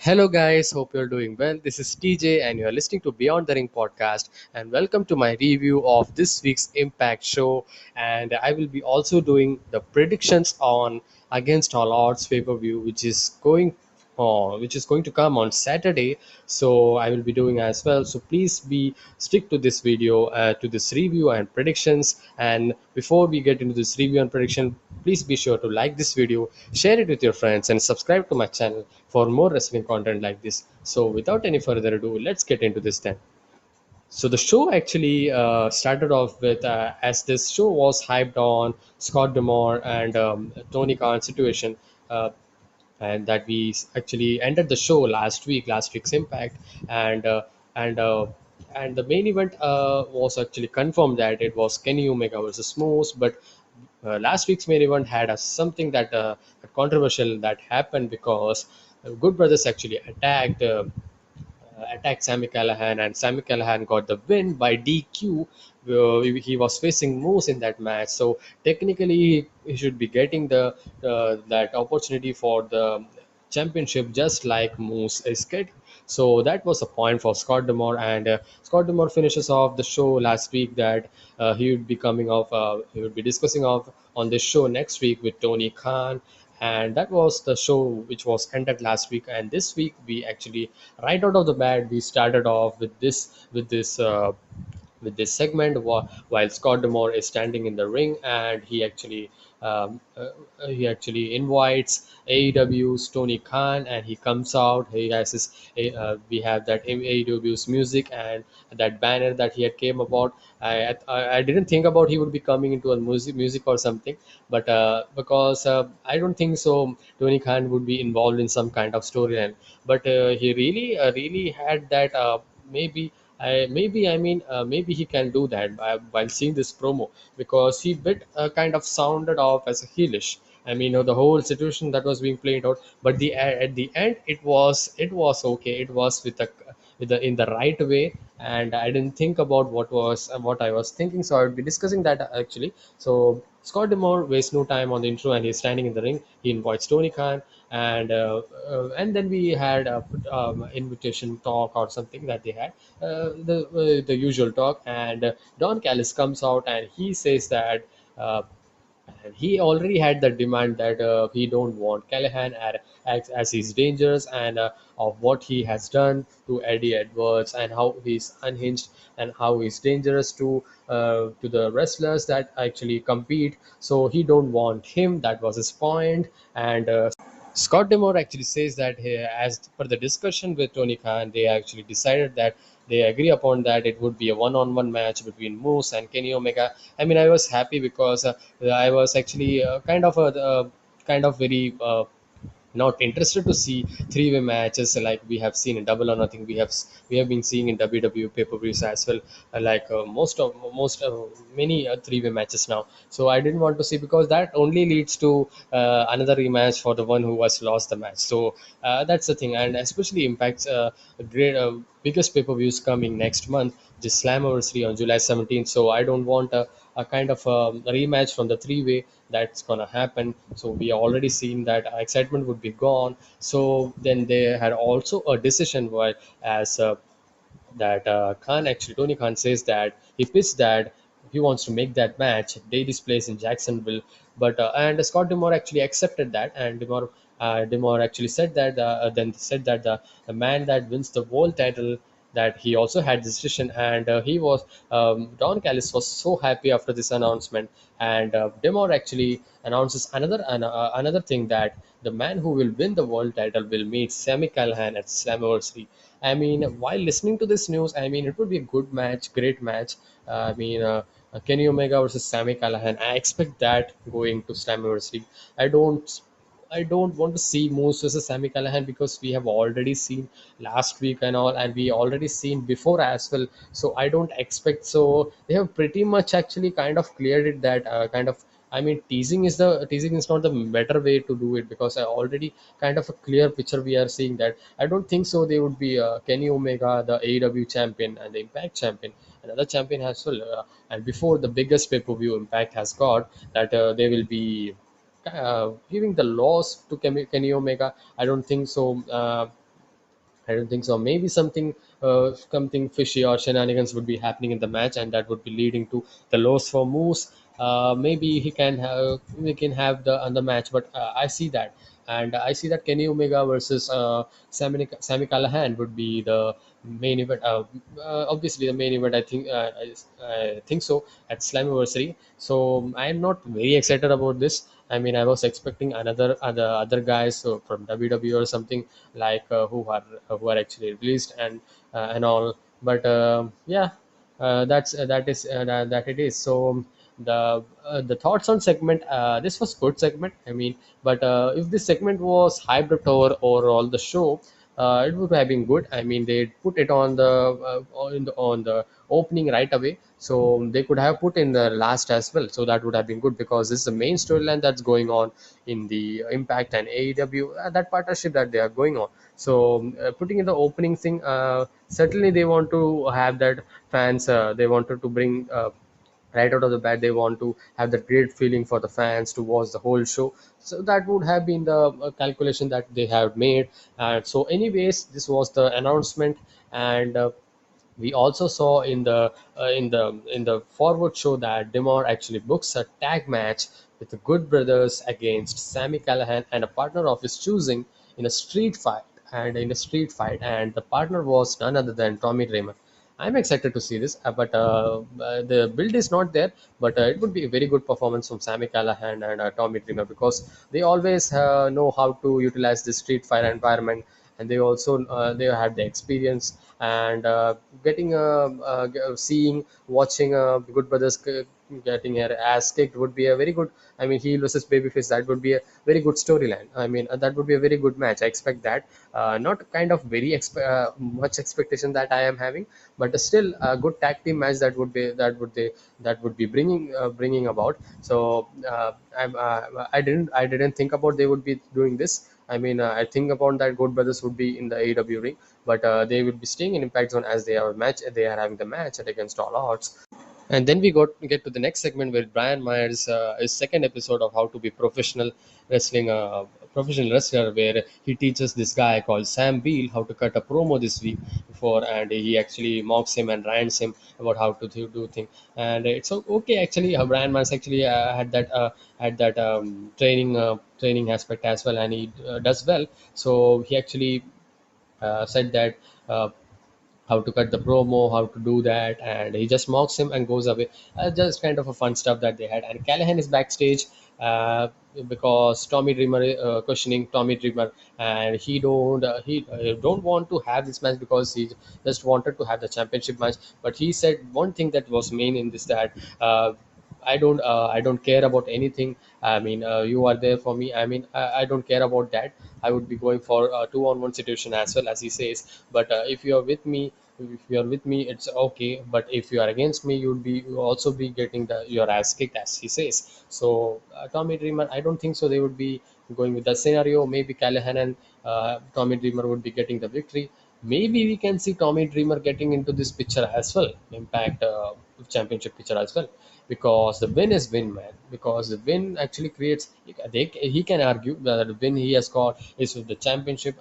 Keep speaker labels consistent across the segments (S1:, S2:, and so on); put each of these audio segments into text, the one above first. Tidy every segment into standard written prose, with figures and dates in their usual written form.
S1: Hello, guys. Hope you're doing well. This is TJ, and you're listening to Beyond the Ring podcast. And welcome to my review of this week's Impact show. And I will be also doing the predictions on Against All Odds pay-per-view, which is going to come on Saturday. So I will be doing as well. So please be stick to this video, to this review and predictions. And before we get into this review and prediction, please be sure to like this video, share it with your friends, and subscribe to my channel for more wrestling content like this. So without any further ado, let's get into this then. So the show actually started off with, as this show was hyped on Scott Demore and Tony Khan situation, uh, and that we actually ended the show last week's Impact, and uh, and uh, and the main event was actually confirmed that it was Kenny Omega versus Moose, but last week's main event had something that controversial that happened because Good Brothers actually attacked Sami Callihan, and Sami Callihan got the win by DQ. He was facing Moose in that match, so technically he should be getting the that opportunity for the championship just like Moose is getting. So that was a point for Scott Demore, and Scott Demore finishes off the show last week that he would be discussing of on this show next week with Tony Khan, and that was the show which was ended last week. And this week we actually, right out of the bat, we started off with this segment while Scott Demore is standing in the ring, and um, uh, he actually invites AEW's Tony Khan, and he comes out. He has we have that AEW's music and that banner that he had came about. I didn't think about he would be coming into a music or something, but because I don't think so Tony Khan would be involved in some kind of storyline, but he really had that maybe he can do that while seeing this promo, because he bit kind of sounded off as a heelish. I mean, the whole situation that was being played out, but the at the end it was okay. It was in the right way, and I didn't think about what I was thinking. So I would be discussing that actually. So Scott Demore wastes no time on the intro, and he's standing in the ring. He invites Tony Khan, and then we had a invitation talk or something that they had, the usual talk, and Don Callis comes out and he says that. And he already had the demand that he don't want Callahan as he's dangerous, and of what he has done to Eddie Edwards, and how he's unhinged, and how he's dangerous to the wrestlers that actually compete. So he don't want him. That was his point. And Scott Demore actually says that as per the discussion with Tony Khan, they actually decided that they agree upon that it would be a one-on-one match between Moose and Kenny Omega. I mean, I was happy because I was actually kind of very not interested to see three-way matches like we have seen in Double or Nothing. We have been seeing in WWE pay-per-views as well, most many three-way matches now. So I didn't want to see, because that only leads to another rematch for the one who has lost the match. So that's the thing, and especially impacts great biggest pay-per-views coming next month, the Slammiversary on July 17th. So I don't want a kind of rematch from the three-way that's gonna happen. So we already seen that excitement would be gone. So then they had also a decision where, as that Tony Khan says that he pitched that he wants to make that match Daily's place in Jacksonville, but and Scott Demore actually accepted that, and Demore actually said that then said that the man that wins the world title, that he also had this decision, and he was Don Callis was so happy after this announcement, and Demore actually announces another thing, that the man who will win the world title will meet Sami Callihan at Slammiversary. I mean, while listening to this news, I mean, it would be a good match, great match. Kenny Omega versus Sami Callihan. I expect that going to Slammiversary. I don't. I don't want to see Moose versus Sami Callihan, because we have already seen last week and all, and we already seen before as well. So I don't expect. So they have pretty much actually kind of cleared it, that kind of. I mean, teasing is not the better way to do it, because I already kind of a clear picture we are seeing that. I don't think so. They would be Kenny Omega, the AEW champion, and the Impact champion, another champion as well. And before the biggest pay per view Impact has got, that they will be giving the loss to Kenny Omega. I don't think so. I don't think so. Maybe something fishy or shenanigans would be happening in the match, and that would be leading to the loss for Moose. Maybe we can have the match, but I see that, and I see that Kenny Omega versus Sami Callihan would be the main event. Obviously, the main event. I think so at Slammiversary. So I'm not very excited about this. I mean, I was expecting other guys from WWE or something like who are actually released and all. But yeah, that it is. So the thoughts on segment. This was good segment. I mean, but if this segment was hyped up over all the show, it would have been good. I mean, they put it on the opening right away, so they could have put in the last as well. So that would have been good because this is the main storyline that's going on in the Impact and AEW, that partnership that they are going on. So putting in the opening thing, certainly they want to have that fans. They wanted to bring. Right out of the bat, they want to have that great feeling for the fans to watch the whole show. So that would have been the calculation that they have made. And so anyways, this was the announcement. And we also saw in the forward show that Demar actually books a tag match with the Good Brothers against Sami Callihan and a partner of his choosing in a street fight. And the partner was none other than Tommy Dreamer. I'm excited to see this, but the build is not there. But it would be a very good performance from Sami Callihan and Tommy Dreamer because they always know how to utilize the street fight environment, and they have the experience. And seeing watching Good Brothers getting her ass kicked would be a very good. I mean, heel versus babyface, that would be a very good storyline. I mean, that would be a very good match. I expect that. Not kind of much expectation that I am having, but still a good tag team match that would be bringing about. So I didn't think about they would be doing this. I mean, I think about that Good Brothers would be in the AEW ring, but they will be staying in Impact Zone as they are match. They are having the match against all odds. And then we get to the next segment where Brian Myers' his second episode of how to be professional wrestler, where he teaches this guy called Sam Beal how to cut a promo this week before, and he actually mocks him and rants him about how to do things. And it's okay actually. Brian Myers actually had that training aspect as well, and he does well. So he actually said that. How to cut the promo, how to do that, and he just mocks him and goes away. Just kind of a fun stuff that they had. And Callahan is backstage because Tommy Dreamer questioning Tommy Dreamer, and he don't want to have this match because he just wanted to have the championship match. But he said one thing that was main in this that. I don't care about anything. I mean, you are there for me. I mean, I don't care about that. I would be going for a two-on-one situation as well, as he says. But if you are with me, it's okay. But if you are against me, you also be getting your ass kicked, as he says. So Tommy Dreamer, I don't think so. They would be going with that scenario. Maybe Callahan and Tommy Dreamer would be getting the victory. Maybe we can see Tommy Dreamer getting into this picture as well, Impact Championship picture as well, because the win is win, man. Because the win actually creates. He can argue that the win he has got is with the championship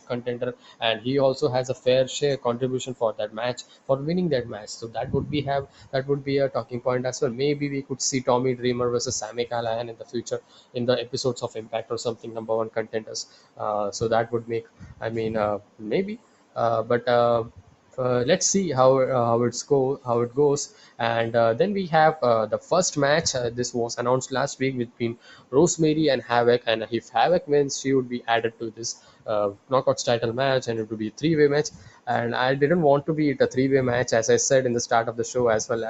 S1: contender, and he also has a fair share contribution for that match, for winning that match. So that would be a talking point as well. Maybe we could see Tommy Dreamer versus Sami Callihan in the future in the episodes of Impact or something, number one contenders. So that would make. I mean, maybe, but. Let's see how it goes. And then we have the first match. This was announced last week between Rosemary and Havoc, and if Havoc wins, she would be added to this knockouts title match, and it would be a three-way match. And I didn't want to be it a three-way match, as I said in the start of the show as well.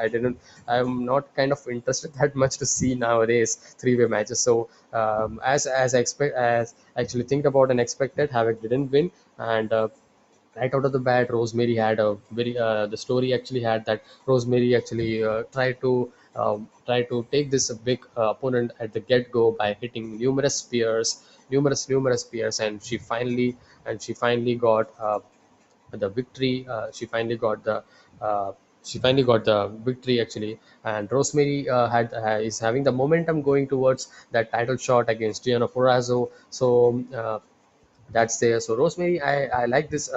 S1: I'm not kind of interested that much to see nowadays three-way matches. So as I actually think about and expected, Havoc didn't win. And right out of the bat, Rosemary had a very the story actually had that Rosemary actually tried to take this big opponent at the get-go by hitting numerous spears, and she finally got the victory. She finally got the victory actually. And Rosemary is having the momentum going towards that title shot against Gianna Porrazzo. So that's there. So Rosemary, I like this.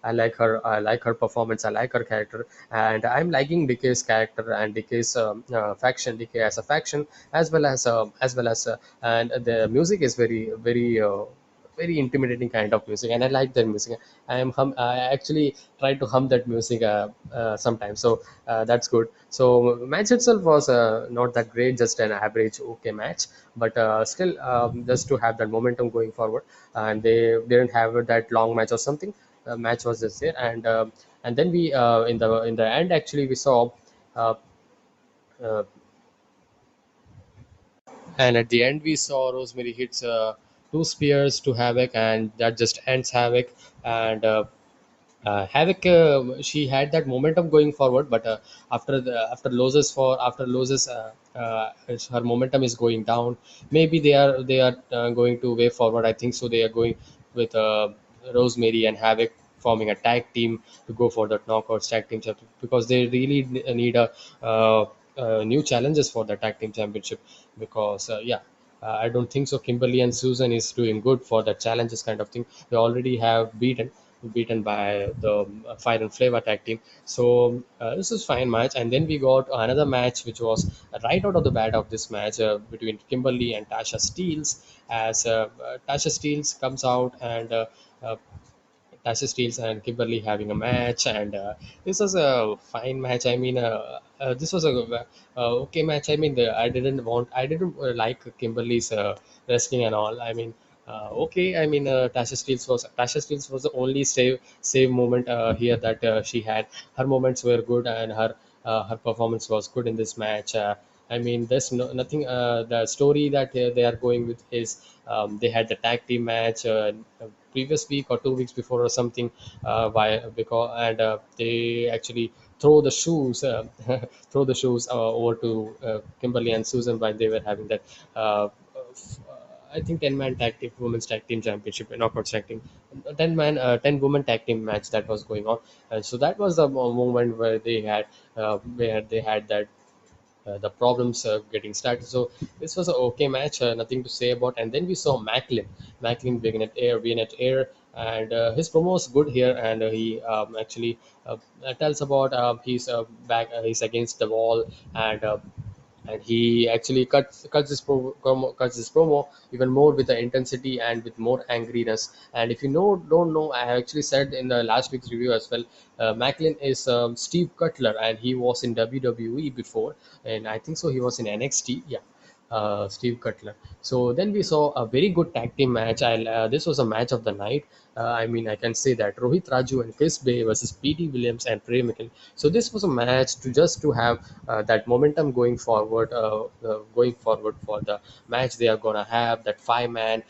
S1: I like her performance. I like her character, and I'm liking DK's character and DK's faction. DK as a faction, as well as and the music is very intimidating kind of music, and I like that music. I actually try to hum that music sometimes. So that's good. So match itself was not that great, just an average okay match, but still just to have that momentum going forward, and they didn't have that long match or something. The match was just there, and then we in the end actually we saw. Uh, uh, and at the end, we saw Rosemary hits two spears to Havoc, and that just ends Havoc. And Havoc, she had that momentum going forward, but after losses, her momentum is going down. Maybe they are going to way forward. I think so. They are going with Rosemary and Havoc forming a tag team to go for that knockouts tag team championship, because they really need uh, new challenges for the tag team championship, because yeah. I don't think so. Kimberly and Susan is doing good for the challenges kind of thing. They already have beaten by the Fire and Flavor tag team. So this is fine match, and then we got another match which was right out of the bat of this match between Kimberly and Tasha Steeles, as Tasha Steeles comes out and. Uh, Tasha Steeles and Kimberly having a match, and this was a fine match. I mean, this was a okay match. I mean, I didn't like Kimberly's wrestling and all. I mean, okay. I mean, Tasha Steeles was the only save moment here that she had. Her moments were good, and her performance was good in this match. I mean, there's nothing. The story that they are going with is they had the tag team match previous week or 2 weeks before or something. Why? Because and they actually throw the shoes, throw the shoes over to Kimberly and Susan while they were having that. I think 10-man tag team, women's tag team championship, knockout tag team, 10 women tag team match that was going on, and so that was the moment where they had that the problems getting started. So this was an okay match, nothing to say about. And then we saw Macklin being at air, and his promo was good here, and he actually tells about he's against the wall, and he actually cuts this promo even more with the intensity and with more angriness. And if you know don't know, I have actually said in the last week's review as well, Macklin is Steve Cutler, and he was in WWE before, and I think so he was in NXT, yeah. Steve Cutler. So then we saw a very good tag team match. This was a match of the night. I mean, I can say that Rohit Raju and Chris Bay versus PT Williams and Trey Mickel. So this was a match to just to have that momentum going forward for the match they are gonna have, that five man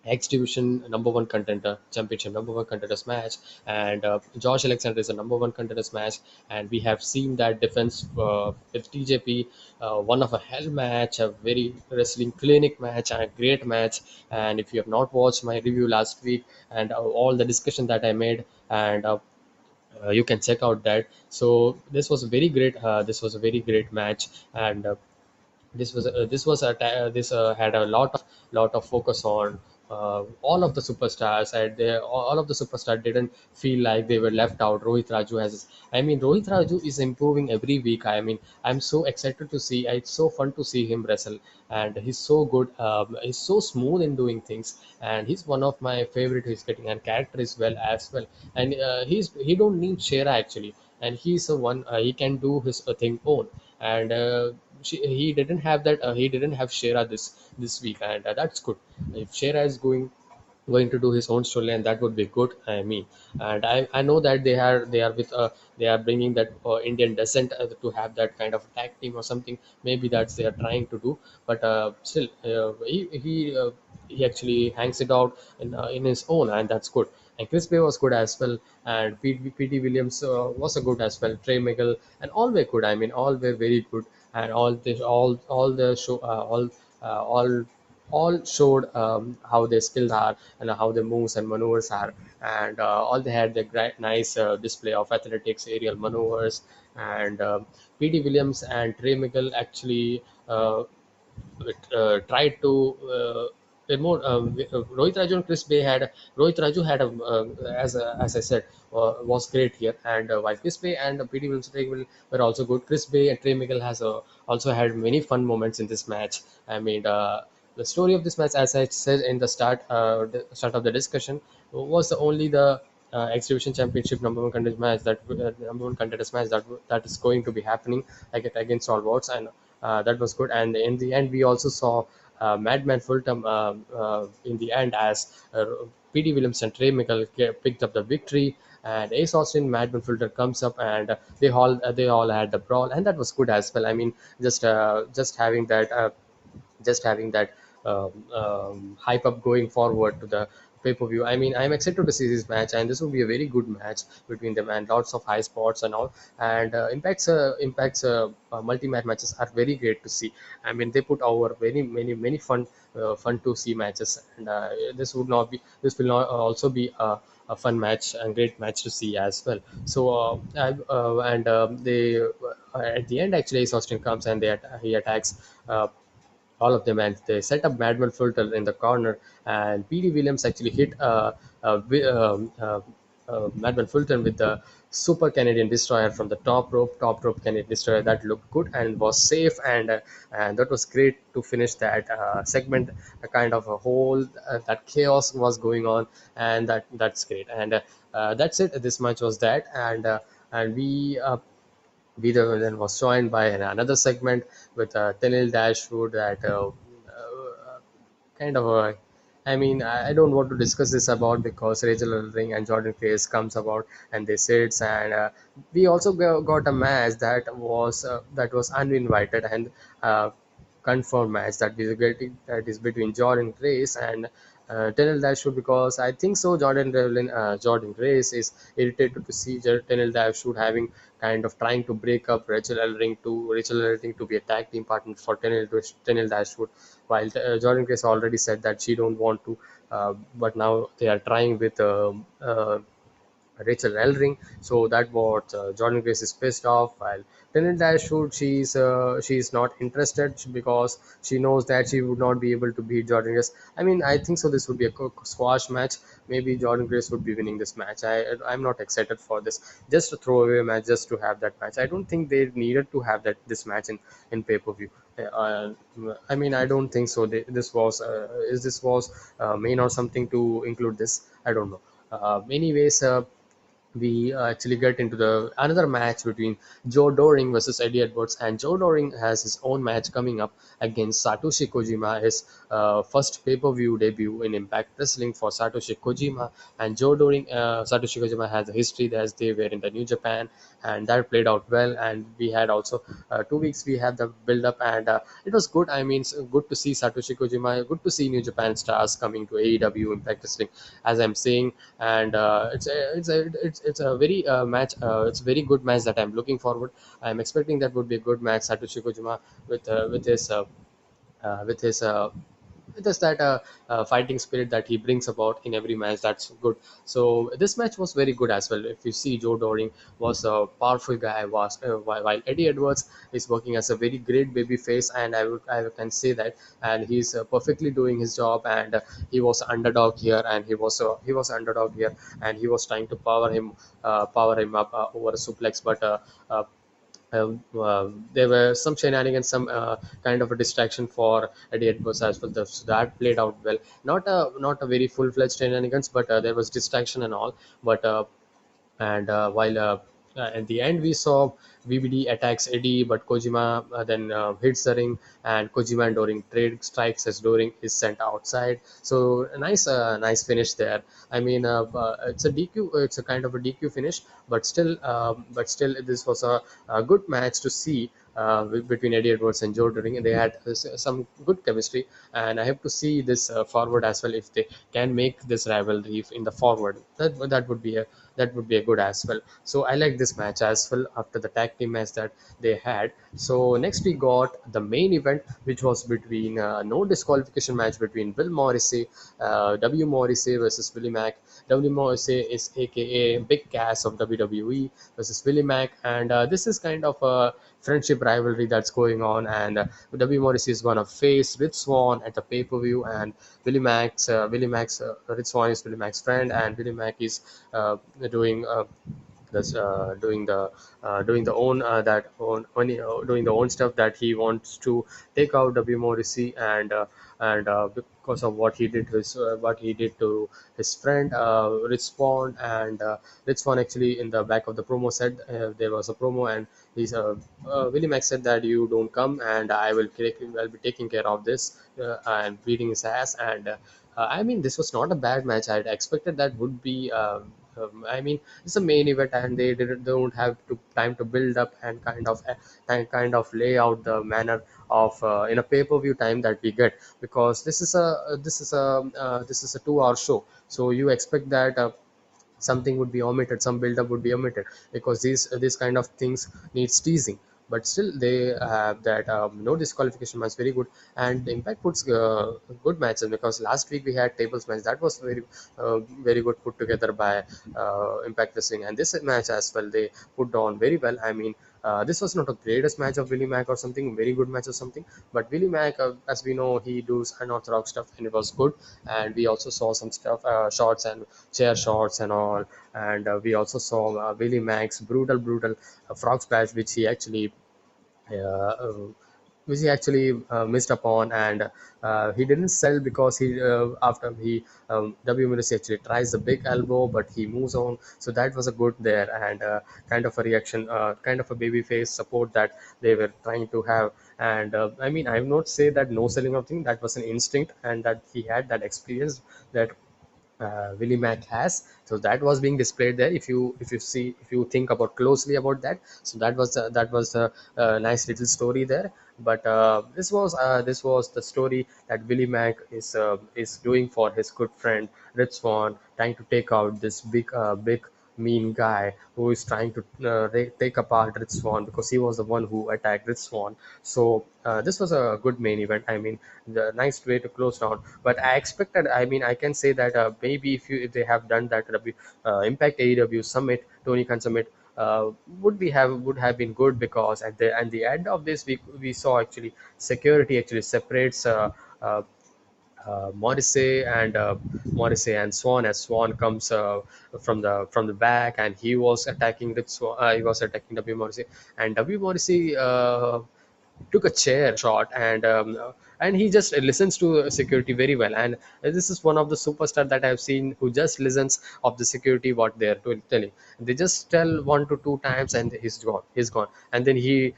S1: X Division number one contender championship number one contenders match, and Josh Alexander is a number one contenders match, and we have seen that defense with TJP, one of a hell match, a very wrestling clinic match, and a great match. And if you have not watched my review last week and all the discussion that I made, and you can check out that. So this was a very great match, and this had a lot of focus on all of the superstars, and all of the superstars didn't feel like they were left out. Rohit Raju is improving every week. I mean, I'm so excited to see. It's so fun to see him wrestle, and he's so good. He's so smooth in doing things, and he's one of my favorite. He's getting and character as well, and he don't need Shera actually, and he's the one he can do his thing own, and he didn't have that. He didn't have Shera this week, and that's good. If Shera is going to do his own story, and that would be good. I mean, and I know that they are bringing that Indian descent to have that kind of tag team or something. Maybe that's they are trying to do, but still he actually hangs it out in his own, and that's good. And Chris Bay was good as well, and PT Williams was a good as well. Trey Miguel and all were good. I mean, all were very good, and all the show all showed how their skills are and how their moves and maneuvers are, and all they had the great nice display of athletics, aerial maneuvers, and PT Williams and Trey Miguel actually tried to. Rohit Raju and Chris Bay had Rohit Raju had as I said was great here, and while Chris Bay and P.D. Wilson were also good. Chris Bay and Trey Miguel has also had many fun moments in this match. I mean, the story of this match, as I said in the start of the discussion, was the exhibition championship number one contest match number one contest match that is going to be happening against all odds, and that was good. And in the end, we also saw Madman Fulton in the end as P.D. Williams and Trey Miguel picked up the victory. And Ace Austin, Madman Fulton comes up, and they all had the brawl, and that was good as well. I mean, just having that hype up going forward to the pay-per-view. I mean, I'm excited to see this match, and this will be a very good match between them, and lots of high spots and all. And impacts multi-match matches are very great to see. I mean, they put over many fun to see matches, and this will not also be a fun match and great match to see as well. So and they at the end, actually, Ace Austin comes and he attacks all of them, and they set up Madman Fulton in the corner, and P.D. Williams actually hit Madman Fulton with the Super Canadian Destroyer from the top rope Canadian Destroyer that looked good and was safe, and that was great to finish that segment. A kind of a whole that chaos was going on, and that's great, and that's it. This much was that, and we then was joined by another segment with Tenil Dashwood that kind of a I mean, I don't want to discuss this about because Rachel Ring and Jordan Case comes about and they sits, and we also got a match that was uninvited and confirmed match that is between Jordan Grace and Tenel Dashwood, because I think so Jordan Grace is irritated to see Tenel Dashwood having kind of trying to break up Rachel Ring to be a tag team partner for Tenel Dashwood, while Jordan Grace already said that she don't want to, but now they are trying with Rachel Ellering. So that what Jordan Grace is pissed off. While Trinidad Dashwood, she's not interested because she knows that she would not be able to beat Jordan Grace. I mean, I think so. This would be a squash match. Maybe Jordan Grace would be winning this match. I'm not excited for this. Just a throwaway match, just to have that match. I don't think they needed to have that this match in pay per view. Uh, I mean, I don't think so. This was main or something to include this. I don't know. Anyways, we actually get into the another match between Joe Doring versus Eddie Edwards, and Joe Doring has his own match coming up against Satoshi Kojima, his first pay-per-view debut in Impact Wrestling for Satoshi Kojima. And Satoshi Kojima has a history as they were in the New Japan, and that played out well. And we had also 2 weeks we had the build-up, and it was good. I mean, good to see Satoshi Kojima, good to see New Japan stars coming to AEW Impact Wrestling, as I'm saying. And it's a very match. It's a very good match that I'm looking forward. I'm expecting that would be a good match. Satoshi Kojima with his just that fighting spirit that he brings about in every match. That's good. So this match was very good as well. If you see, Joe Doring was a powerful guy, while Eddie Edwards is working as a very great baby face, and I can say that, and he's perfectly doing his job. And he was underdog here, and he was underdog here, and he was trying to power him up over a suplex, but there were some shenanigans, some kind of a distraction for Eddie Edwards as well. So that played out well. Not a very full fledged shenanigans, but there was distraction and all. But and while at the end we saw VBD attacks Eddie, but Kojima then hits the ring, and Kojima and Doring trade strikes as Doring is sent outside. So a nice finish there. I mean, it's a DQ. It's a kind of a DQ finish, but still, this was a good match to see. Between Eddie Edwards and Joe Doring, they had some good chemistry, and I have to see this forward as well. If they can make this rivalry in the forward, that would be a good as well. So I like this match as well after the tag team match that they had. So next we got the main event, which was between no disqualification match between Will Morrissey, W Morrissey versus Willie Mack. W Morrissey is AKA Big Cass of WWE versus Willie Mack, and this is kind of a friendship rivalry that's going on, and W Morrissey is gonna face Rich Swan at the pay-per-view, and Rich Swan is Willie Mack's friend, and Willie Mack is doing this doing the own that own only doing the own stuff that he wants to take out W Morrissey, and because of what he did to his friend Rich Swann, and Rich Swann actually in the back of the promo said there was a promo, and he's Willie Mack said that you don't come and I'll be taking care of this, and beating his ass, and I mean, this was not a bad match. I'd expected that would be. I mean, it's a main event, and they don't have time to build up and kind of lay out the manner of in a pay-per-view time that we get, because this is a 2 hour show, so you expect that something would be omitted, some build-up would be omitted, because these kind of things needs teasing. But still they have that no disqualification match, very good. And Impact puts good matches, because last week we had tables match that was very good, put together by Impact Wrestling, and this match as well they put on very well. I mean, this was not a greatest match of Willie Mack or something, very good match or something, but Willie Mack, as we know, he does unorthodox stuff, and it was good. And we also saw some stuff, shots and chair shots and all, and we also saw Willie Mack's brutal frog splash, uh, which he actually missed upon, and he didn't sell, because he after he WMC actually tries the big elbow, but he moves on. So that was a good there, and kind of a reaction, kind of a baby face support that they were trying to have. And I mean, I will not say that no selling of thing, that was an instinct, and that he had that experience that Willie Mack has. So that was being displayed there. If you think about closely about that, so that was a nice little story there. But this was the story that Willie Mack is doing for his good friend Rich Swann, trying to take out this big mean guy who is trying to take apart Rich Swann, because he was the one who attacked Rich Swann. So this was a good main event. I mean, the nice way to close down. But I expected. I mean, I can say that maybe if they have done that Impact AEW Summit, Tony Khan Summit. Would have been good, because at the end of this we saw actually security actually separates uh, Morrissey and Swan, as Swan comes from the back, and he was attacking he was attacking W Morrissey, and W Morrissey took a chair shot, and he just listens to security very well. And this is one of the superstar that I've seen who just listens of the security what they're telling. They just tell 1 to 2 times and he's gone, and then he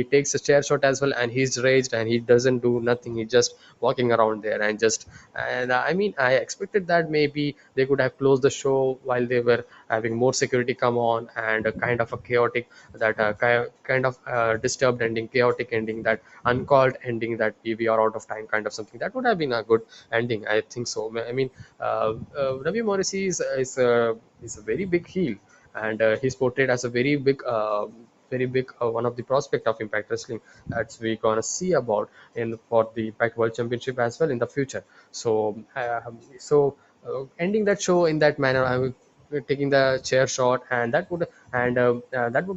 S1: takes a chair shot as well, and he's raged, and he doesn't do nothing, he just walking around there, and I mean, I expected that maybe they could have closed the show while they were having more security come on, and a kind of a chaotic, that kind of disturbed ending, chaotic ending, that uncalled ending, that we are out of time kind of something, that would have been a good ending, I think so. I mean, Ravi Morrissey is a very big heel, and he's portrayed as a very big one of the prospect of Impact Wrestling that we gonna see about in for the Impact World Championship as well in the future. So ending that show in that manner, I will taking the chair shot, and that would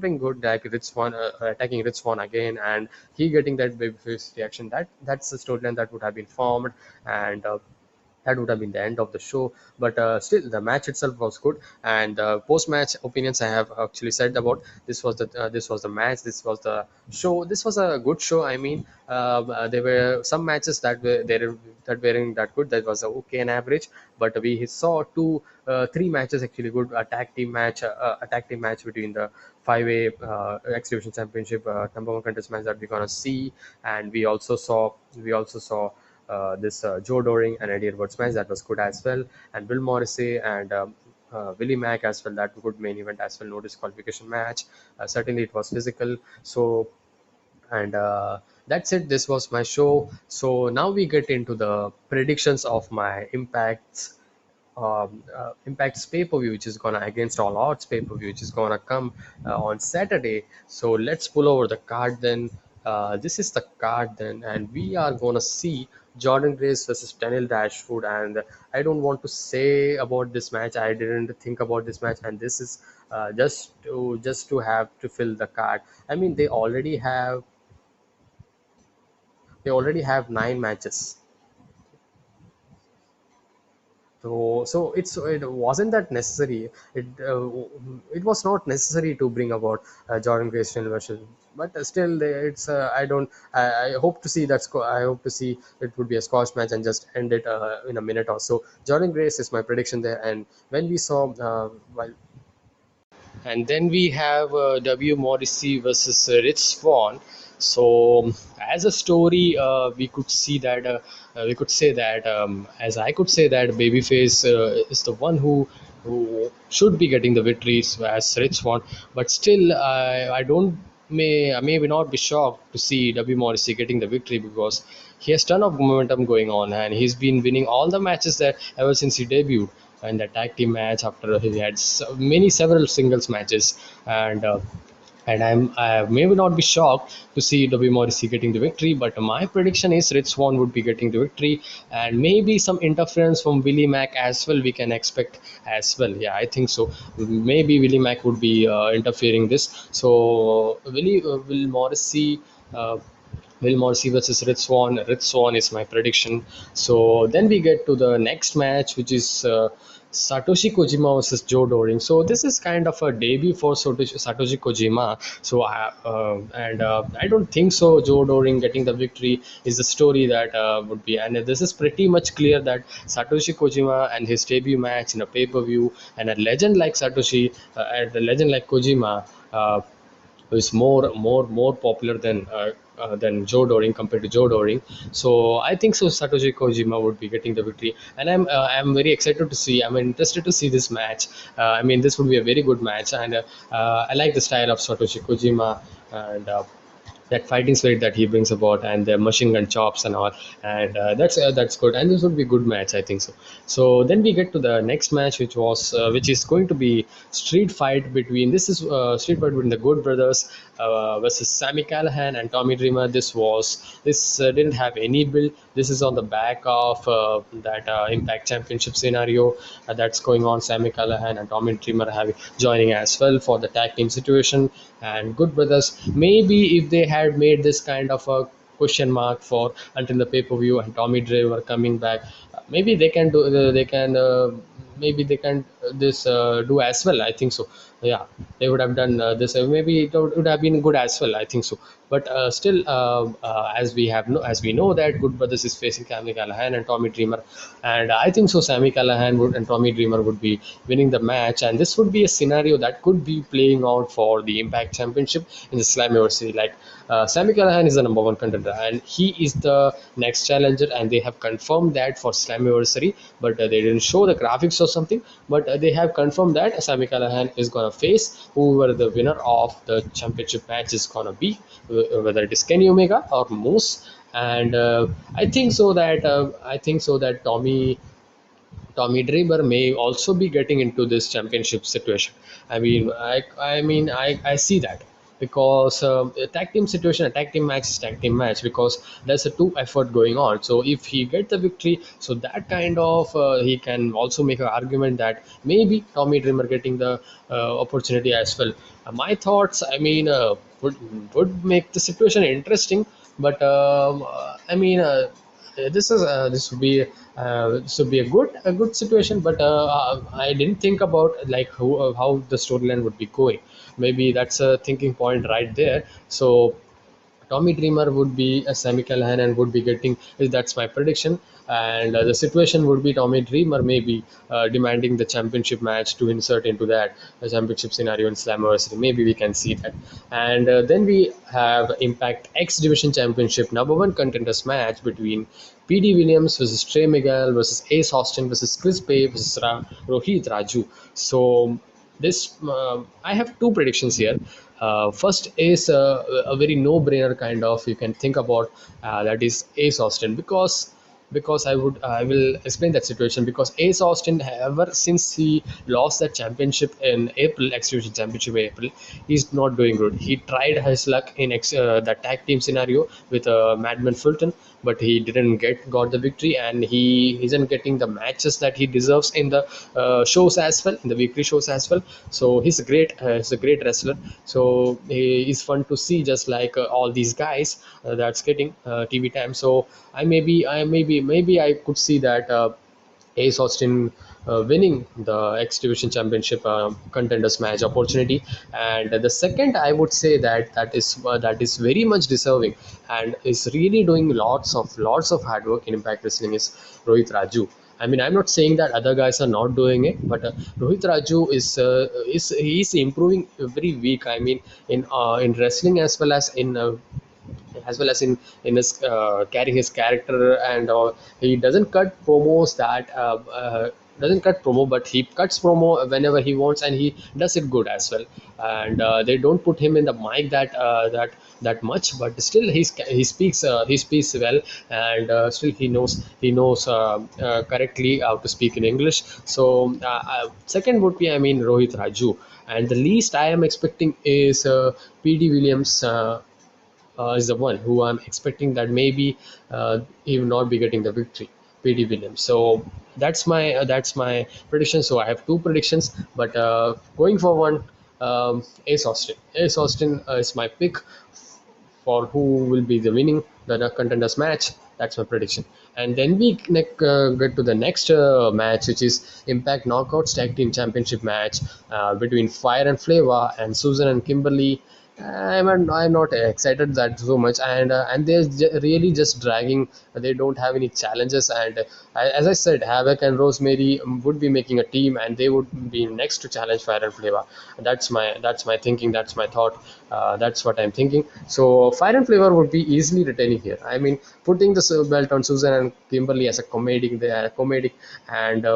S1: been good, like Rich Swann attacking Rich Swann again, and he getting that babyface reaction. That's the storyline that would have been formed, and that would have been the end of the show. But still, the match itself was good, and post-match opinions I have actually said about this was the match, this was the show, this was a good show. I mean, there were some matches that weren't that good, that was a okay and average, but we saw three matches actually good. A tag team match between the five-way X Division Championship number one contest match that we're gonna see, and we also saw this Joe Doring and Eddie Edwards match that was good as well, and Bill Morrissey and Willie Mack as well, that good main event as well, no disqualification match. Certainly it was physical. So, and that's it, this was my show. So now we get into the predictions of my Impact's pay-per-view, which is gonna against all odds pay-per-view, which is gonna come on Saturday. So let's pull over the card then. This is the card then, and we are gonna see Jordan Grace versus Daniel Dashwood. And I don't want to say about this match. I didn't think about this match, and this is just to have to fill the card. I mean, they already have 9 matches. So it wasn't that necessary. It was not necessary to bring about Jordan Grayson version. But still, it's I don't. I hope to see that. I hope to see it would be a squash match and just end it in a minute or so. Jordan Grace is my prediction there. And when we saw, and then we have W. Morrissey versus Rich Swann. So, as a story, we could say that, as I could say that Babyface is the one who should be getting the victories as Rich Swann. But still, I don't I may not be shocked to see W. Morrissey getting the victory because he has ton of momentum going on and he's been winning all the matches that ever since he debuted in the tag team match after he had several singles matches. And I may not be shocked to see W Morrissey getting the victory, but my prediction is Rich Swann would be getting the victory, and maybe some interference from Willie Mack as well. We can expect as well. Yeah, I think so. Maybe Willie Mack would be interfering this. So Will Morrissey. Will Morrissey versus Rich Swann. Rich Swann is my prediction. So then we get to the next match, which is Satoshi Kojima versus Joe Doring. So this is kind of a debut for Satoshi Kojima. So I don't think so. Joe Doring getting the victory is the story that would be, and this is pretty much clear that Satoshi Kojima and his debut match in a pay-per-view, and a legend like Satoshi and a legend like Kojima. Who is more popular than Joe Doring compared to Joe Doring. So I think so. Satoshi Kojima would be getting the victory, and I'm very excited to see. I'm interested to see this match. I mean, this would be a very good match, and I like the style of Satoshi Kojima and. That fighting spirit that he brings about and the machine gun chops and all, and that's good, and this would be a good match, I think so. So then we get to the next match, which is going to be street fight between the Good Brothers versus Sammy Callahan and Tommy Dreamer. This didn't have any build. This is on the back of that Impact Championship scenario that's going on. Sammy Callahan and Tommy Dreamer having joining as well for the tag team situation. And Good Brothers, maybe if they had made this kind of a question mark for until the pay-per-view and Tommy Dreamer coming back, maybe they can do they can maybe they can this do as well, I think so. Yeah, they would have done this. Maybe it would have been good as well, I think so. But still, as we know that Good Brothers is facing Sammy Callahan and Tommy Dreamer, and I think so Sammy Callahan and Tommy Dreamer would be winning the match, and this would be a scenario that could be playing out for the Impact Championship in the Slammiversary. Like Sammy Callahan is the number one contender, and he is the next challenger, and they have confirmed that for Slammiversary, but they didn't show the graphics or something. But they have confirmed that Sammy Callahan is gonna face whoever the winner of the championship match is gonna be, whether it is Kenny Omega or Moose. And I think so that Tommy Dreamer may also be getting into this championship situation. I see that because a tag team situation, a tag team match is tag team match because there's a two effort going on. So if he get the victory, so that kind of he can also make an argument that maybe Tommy Dreamer getting the opportunity as well. My thoughts, would make the situation interesting, but this would be a good situation, but I didn't think about like how the storyline would be going. Maybe that's a thinking point right there. So Tommy Dreamer would be a Sami Callihan and would be getting. That's my prediction. And the situation would be Tommy Dreamer maybe demanding the championship match to insert into that championship scenario in Slammiversary. Maybe we can see that. And then we have Impact X Division Championship number one contenders match between PD Williams versus Trey Miguel versus Ace Austin versus Chris Bay versus Rohit Raju. So this I have two predictions here. First is a very no-brainer kind of you can think about, that is Ace Austin, because because I will explain that situation. Because Ace Austin, ever since he lost that championship in April, Exhibition Championship in April, he's not doing good. He tried his luck in the tag team scenario with Madman Fulton, but he didn't got the victory, and he isn't getting the matches that he deserves in the shows as well, in the weekly shows as well. So he's a great wrestler. So he is fun to see, just like all these guys that's getting TV time. So maybe I could see that Ace Austin winning the X Division Championship contenders match opportunity. And the second, I would say that is very much deserving and is really doing lots of hard work in Impact Wrestling is Rohit Raju. I mean, I'm not saying that other guys are not doing it, but Rohit Raju is he's improving every week. I mean, in wrestling as well as in his carrying his character, and he doesn't cut promos that doesn't cut promo, but he cuts promo whenever he wants, and he does it good as well. And they don't put him in the mic that much, but still he speaks well, and still he knows correctly how to speak in English. So second would be, I mean, Rohit Raju. And the least I am expecting is PD Williams, is the one who I'm expecting that maybe he will not be getting the victory, PD Williams. So that's my prediction. So I have two predictions, but going for one, Ace Austin. Ace Austin is my pick for who will be the winning the contenders match. That's my prediction. And then we get to the next match, which is Impact Knockouts Tag Team Championship match between Fire and Flavor and Susan and Kimberly. I'm not excited that so much, and they're really just dragging. They don't have any challenges, and as I said, Havoc and Rosemary would be making a team, and they would be next to challenge Fire and Flavor. That's my thinking. That's my thought. That's what I'm thinking. So Fire and Flavor would be easily retaining here. I mean, putting the belt on Susan and Kimberly as a comedic. They are comedic, and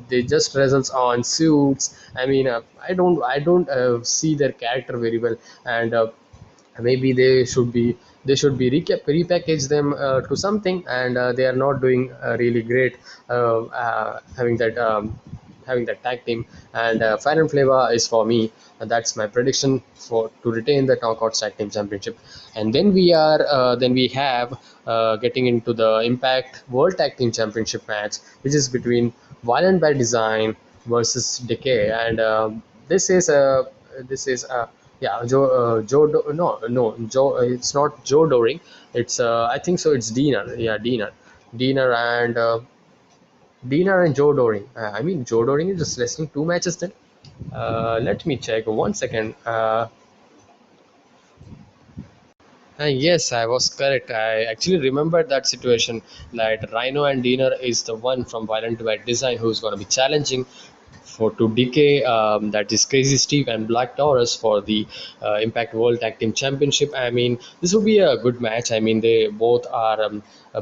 S1: they just results on suits. I mean, I don't see their character very well, and maybe they should be repackage them to something, and they are not doing really great having that tag team. And Fire and Flavor is for me, and that's my prediction for to retain the knockout tag team championship. And then we have getting into the Impact World Tag Team Championship match, which is between Violent by Design versus Decay. And this is yeah, Joe. It's not Joe Doring. It's I think so. It's Diener. Yeah, Diener and Joe Doring. I mean, Joe Doring is just wrestling two matches then. Let me check 1 second. Yes, I was correct. I actually remembered that situation. That Rhino and Diener is the one from Violent by Design who's going to be challenging for to DK. That is Crazy Steve and Black Taurus for the Impact World Tag Team Championship. I mean, this would be a good match. I mean, they both are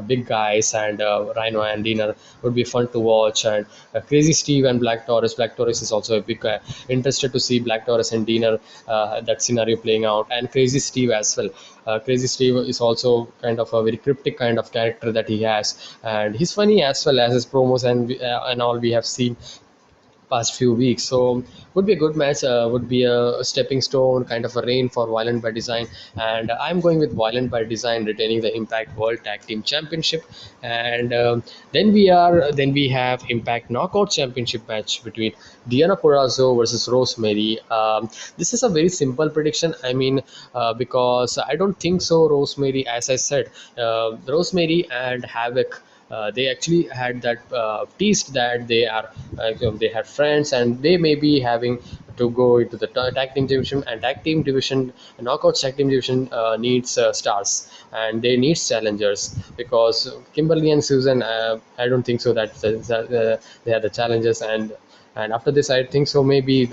S1: big guys, and Rhino and Diener would be fun to watch. And Crazy Steve and Black Taurus. Black Taurus is also a big interested to see Black Taurus and Diener that scenario playing out, and Crazy Steve as well. Crazy Steve is also kind of a very cryptic kind of character that he has, and he's funny as well as his promos and all we have seen past few weeks. So would be a good match. Would be a stepping stone, kind of a reign for Violent by Design. And I'm going with Violent by Design retaining the Impact World Tag Team Championship. And then we have Impact Knockout Championship match between Diana Purrazzo versus Rosemary. This is a very simple prediction. I mean, because I don't think so. Rosemary, as I said, Rosemary and Havoc, they actually had that teased that they had friends, and they may be having to go into the tag team division, and tag team division knockout tag team division needs stars, and they need challengers, because Kimberly and Susan, I don't think so that they are the challengers. And after this, I think so maybe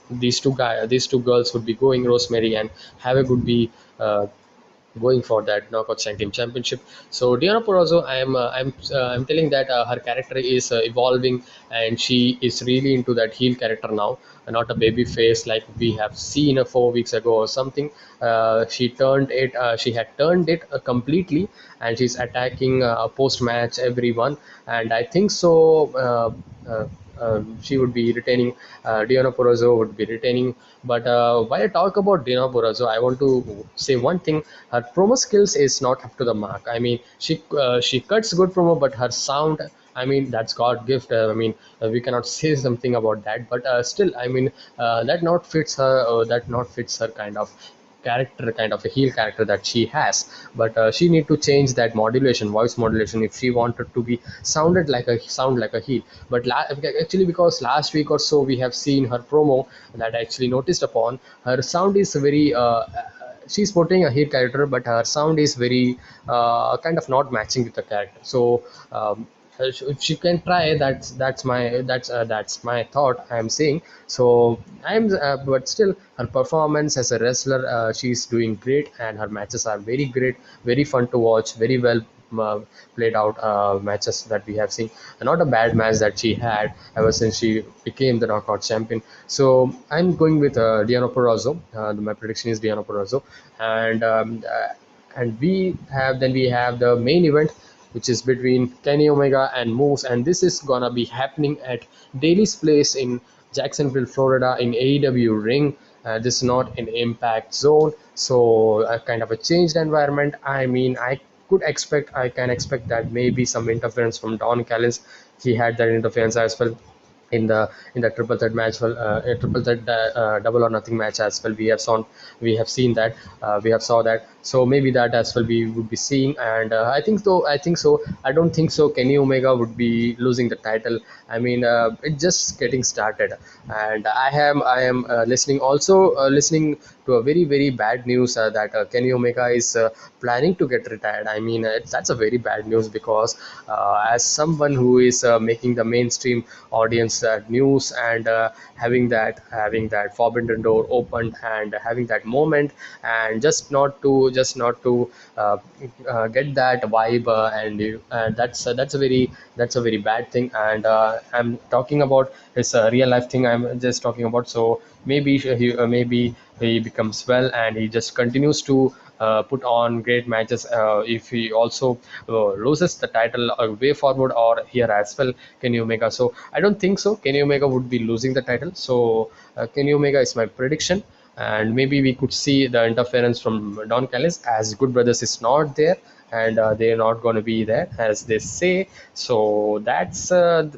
S1: these two girls would be going. Rosemary and Havoc would be going for that knockout tag team championship. So Diana Purrazzo, I'm telling that her character is evolving, and she is really into that heel character now, not a baby face like we have seen 4 weeks ago or something. She had turned it completely, and she's attacking post match everyone, and I think so. She would be retaining. Diana Purrazzo would be retaining. But while I talk about Diana Purrazzo, I want to say one thing: her promo skills is not up to the mark. I mean, she cuts good promo, but her sound. I mean, that's God gift. I mean, we cannot say something about that, but still, I mean, that not fits her. That not fits her kind of character, kind of a heel character that she has. But she need to change that modulation, voice modulation, if she wanted to be sound like a heel. But actually, because last week or so we have seen her promo, that I actually noticed upon, her sound is very she's portraying a heel character, but her sound is very kind of not matching with the character. So if she can try, that's my thought I'm saying. So I'm but still, her performance as a wrestler, she's doing great, and her matches are very great, very fun to watch, very well uh, played out matches that we have seen. Not a bad match that she had ever since she became the knockout champion. So I'm going with Diana Purrazzo. My prediction is Diana Purrazzo, and we have the main event, which is between Kenny Omega and Moose, and this is gonna be happening at Daly's Place in Jacksonville, Florida, in AEW Ring. This is not an Impact Zone, so a kind of a changed environment. I mean, I can expect that maybe some interference from Don Callis. He had that interference as well in the triple threat match. Well, a triple threat double or nothing match as well. We have seen that, we have saw that. So maybe that as well we would be seeing. And I think so. I don't think so Kenny Omega would be losing the title. I mean, it's just getting started, and I am listening to a very bad news that Kenny Omega is planning to get retired. I mean, that's a very bad news, because as someone who is making the mainstream audience news, and having that forbidden door opened, and having that moment, and just not to get that vibe, and that's a very bad thing. And I'm talking about his real life thing, I'm just talking about. So maybe he becomes well, and he just continues to put on great matches. If he also loses the title way forward, or here as well, Kenny Omega. So I don't think so Kenny Omega would be losing the title. So Kenny Omega is my prediction, and maybe we could see the interference from Don Callis, as Good Brothers is not there, and they're not going to be there as they say. So that's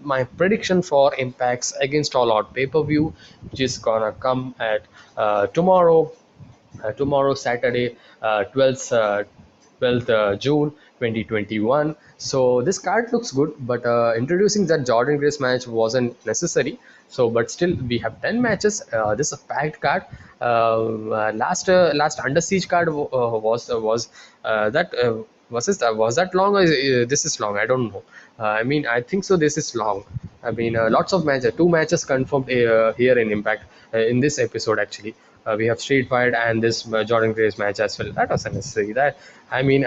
S1: my prediction for Impact's Against All Out pay-per-view, which is gonna come at tomorrow Saturday, 12th June 2021. So this card looks good, but introducing that Jordan Grace match wasn't necessary. So, but still, we have 10 matches. This is a packed card. Last Under Siege card was that was that long, or this is long? I don't know. I mean, I think so. This is long. I mean, lots of matches. Two matches confirmed here in Impact in this episode actually. We have Street Fight and this Jordan Grace match as well. That was unnecessary. That, I mean,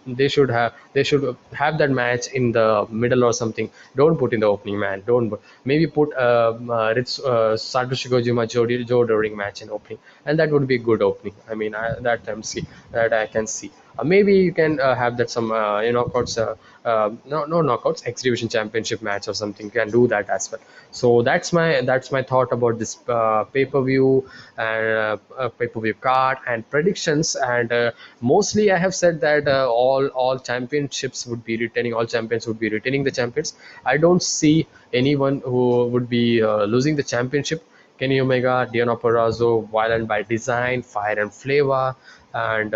S1: they should have that match in the middle or something. Don't put in the opening, man. Don't maybe put Satoshi Kojima Joe Doring match in opening, and that would be a good opening. I mean, that I can see. Maybe you can have that some knockouts, no knockouts, X Division Championship match or something. You can do that as well. So that's my thought about this pay-per-view, and pay-per-view card and predictions. And mostly I have said that all championships would be retaining, all champions would be retaining the champions. I don't see anyone who would be losing the championship. Kenny Omega, Diana Purrazzo, Violent by Design, Fire and Flavor, and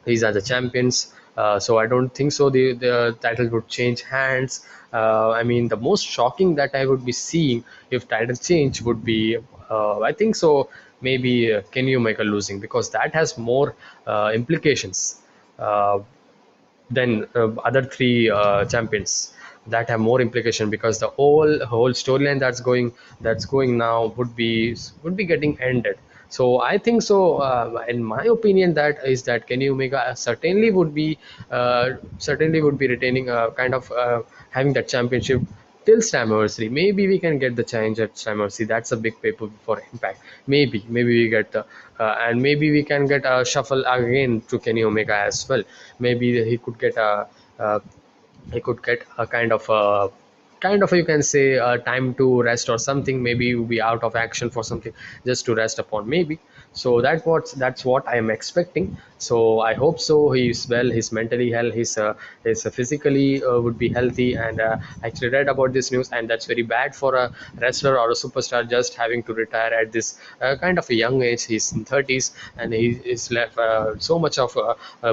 S1: these are the champions. So I don't think so the title would change hands. I mean, the most shocking that I would be seeing if title change would be, I think so, maybe Kenny Omega losing, because that has more implications uh, than other three champions, that have more implication, because the whole storyline that's going now would be getting ended. So I think so. In my opinion, that is that Kenny Omega certainly would be retaining kind of having that championship till Slammiversary. Maybe we can get the challenge at Slammiversary. That's a big paper for Impact. Maybe we get the and maybe we can get a shuffle again to Kenny Omega as well. Maybe uh, he could get a kind of you can say time to rest or something. Maybe you'll be out of action for something just to rest upon, maybe. So that's what I am expecting. So I hope so he's well, he's mentally health, he's physically would be healthy. And I actually read about this news, and that's very bad for a wrestler or a superstar just having to retire at this kind of a young age. He's in 30s, and he is left so much of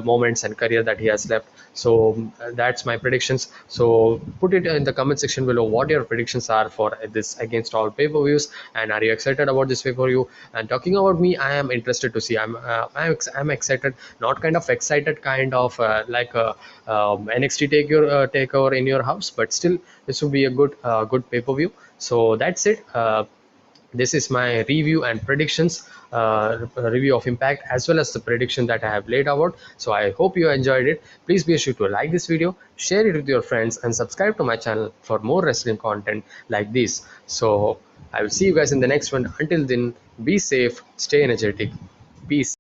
S1: moments and career that he has left. So that's my predictions. So put it in the comment section below what your predictions are for this against all pay-per-views, and are you excited about this pay-per-view? And talking about me, I am interested to see. I'm excited, not kind of excited, kind of like a NXT takeover in your house, but still this will be a good pay-per-view. So that's it. This is my review and predictions, review of Impact, as well as the prediction that I have laid out. So I hope you enjoyed it. Please be sure to like this video, share it with your friends, and subscribe to my channel for more wrestling content like this. So I will see you guys in the next one. Until then, be safe, stay energetic, peace.